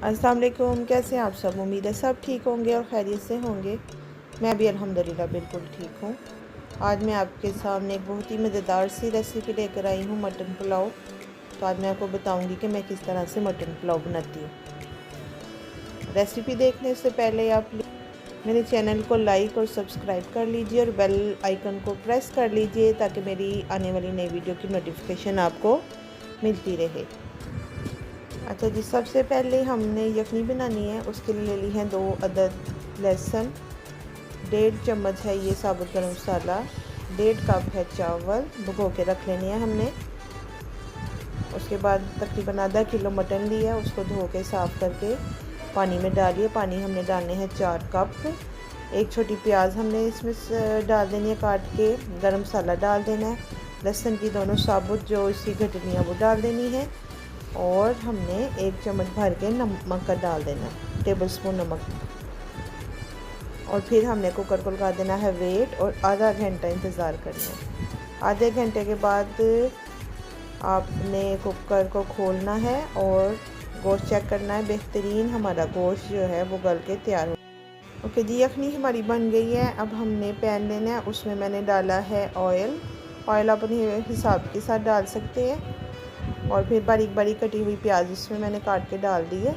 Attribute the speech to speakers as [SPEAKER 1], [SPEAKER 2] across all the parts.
[SPEAKER 1] अस्सलाम वालेकुम। कैसे हैं आप सब? उम्मीद है सब ठीक होंगे और खैरियत से होंगे। मैं भी अल्हम्दुलिल्लाह बिल्कुल ठीक हूँ। आज मैं आपके सामने एक बहुत ही मज़ेदार सी रेसिपी लेकर आई हूँ, मटन पुलाव। तो आज मैं आपको बताऊँगी कि मैं किस तरह से मटन पुलाव बनाती हूँ। रेसिपी देखने से पहले आप मेरे चैनल को लाइक और सब्सक्राइब कर लीजिए और बेल आइकन को प्रेस कर लीजिए ताकि मेरी आने वाली नई वीडियो की नोटिफिकेशन आपको मिलती रहे। अच्छा जी, सबसे पहले हमने यखनी बनानी है। उसके लिए ले ली है 2 अदद लहसुन, 1.5 चम्मच है ये साबुत गरम मसाला, 1.5 कप है चावल भिगो के रख लेने हैं हमने। उसके बाद तकरीबन आधा किलो मटन लिया, उसको धो के साफ़ करके पानी में डालिए। पानी हमने डालने हैं 4 कप। एक छोटी प्याज हमने इसमें डाल देनी है काट के। गरम मसाला डाल देना है, लहसुन की दोनों साबुत जो इसकी घटनियाँ वो डाल देनी है। और हमने 1 चम्मच भर के नमक का डाल देना है, टेबल स्पून नमक। और फिर हमने कुकर को लगा देना है वेट और आधा घंटा इंतज़ार करना है। आधे घंटे के बाद आपने कुकर को खोलना है और गोश्त चेक करना है। बेहतरीन हमारा गोश्त जो है वो गल के तैयार हो। ओके जी, यखनी हमारी बन गई है। अब हमने पैन लेना है, उसमें मैंने डाला है ऑयल। ऑयल अपने हिसाब के साथ डाल सकते हैं। और फिर बारीक बारीक कटी हुई प्याज इसमें मैंने काट के डाल दी है।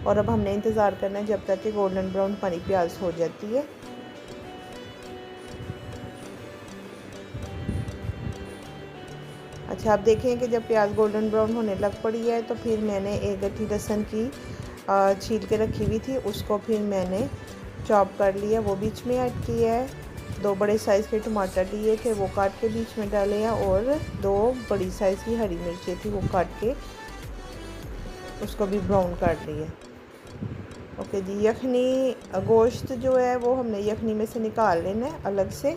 [SPEAKER 1] और अब हमने इंतज़ार करना है जब तक कि गोल्डन ब्राउन हमारी प्याज हो जाती है। अच्छा, आप देखें कि जब प्याज गोल्डन ब्राउन होने लग पड़ी है तो फिर मैंने एक गट्ठी लहसुन की छील के रखी हुई थी, उसको फिर मैंने चॉप कर लिया, वो बीच में ऐड किया है। 2 बड़े साइज़ के टमाटर लिए थे, वो काट के बीच में डाले हैं। और 2 बड़ी साइज़ की हरी मिर्चें थी, वो काट के उसको भी ब्राउन कर लिया। ओके जी, यखनी गोश्त जो है वो हमने यखनी में से निकाल लेना है अलग से।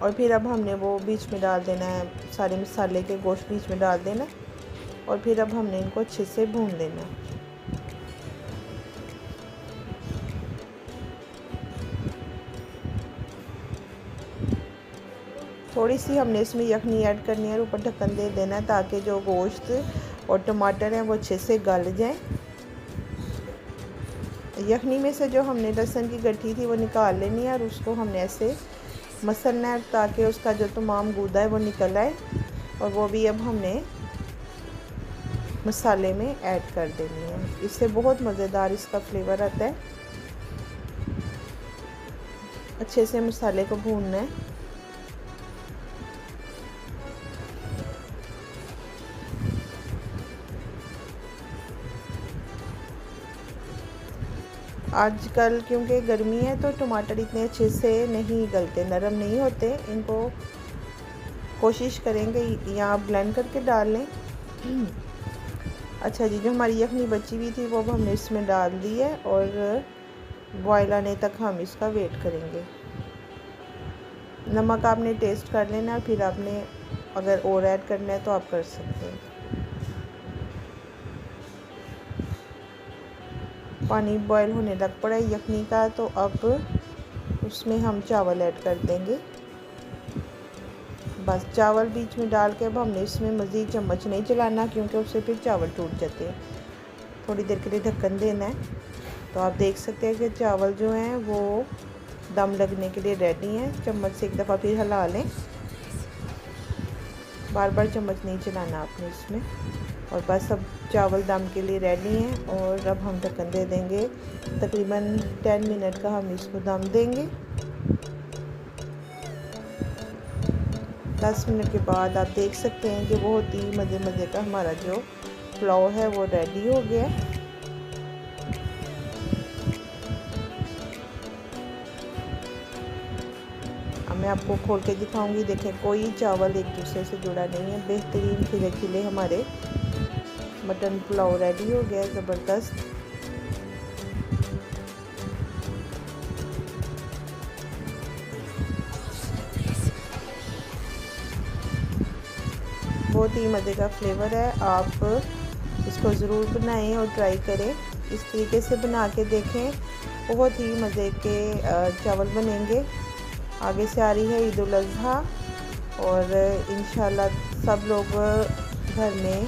[SPEAKER 1] और फिर अब हमने वो बीच में डाल देना है, सारे मसाले के गोश्त बीच में डाल देना है। और फिर अब हमने इनको अच्छे से भून लेना है। थोड़ी सी हमने इसमें यखनी ऐड करनी है और ऊपर ढक्कन दे देना है ताकि जो गोश्त और टमाटर हैं वो अच्छे से गल जाएं। यखनी में से जो हमने लहसुन की गट्ठी थी वो निकाल लेनी है और उसको हमने ऐसे मसलना है ताकि उसका जो तमाम गूदा है वो निकल आए। और वो भी अब हमने मसाले में ऐड कर देनी है। इससे बहुत मज़ेदार इसका फ्लेवर आता है। अच्छे से मसाले को भूनना है। आजकल क्योंकि गर्मी है तो टमाटर इतने अच्छे से नहीं गलते, नरम नहीं होते। इनको कोशिश करेंगे या ब्लेंड करके डाल लें। अच्छा जी, जो हमारी यखनी बची हुई थी वो अब हमने इसमें डाल दी है और बॉयल आने तक हम इसका वेट करेंगे। नमक आपने टेस्ट कर लेना, फिर आपने अगर और ऐड करना है तो आप कर सकते हैं। पानी बॉयल होने लग पड़ा है यखनी का, तो अब उसमें हम चावल ऐड कर देंगे। बस चावल बीच में डाल के अब हमने इसमें मज़ीद चम्मच नहीं चलाना क्योंकि उससे फिर चावल टूट जाते हैं। थोड़ी देर के लिए ढक्कन देना है। तो आप देख सकते हैं कि चावल जो हैं वो दम लगने के लिए रेडी हैं। चम्मच से एक दफ़ा फिर हिला लें, बार बार चम्मच नहीं चलाना आपने इसमें। और बस अब चावल दम के लिए रेडी हैं। और अब हम ढक्कन दे देंगे, तकरीबन 10 मिनट का हम इसको दम देंगे। 10 मिनट के बाद आप देख सकते हैं कि बहुत ही मज़े का हमारा जो पुलाव है वो रेडी हो गया। अब मैं आपको खोल के दिखाऊंगी। देखें, कोई चावल एक दूसरे से जुड़ा नहीं है। बेहतरीन खिले खिले हमारे मटन पुलाव रेडी हो गया, ज़बरदस्त। बहुत ही मज़े का फ्लेवर है। आप इसको ज़रूर बनाएं और ट्राई करें। इस तरीके से बना के देखें, बहुत ही मज़े के चावल बनेंगे। आगे से आ रही है ईद उल अज़हा और इंशाल्लाह सब लोग घर में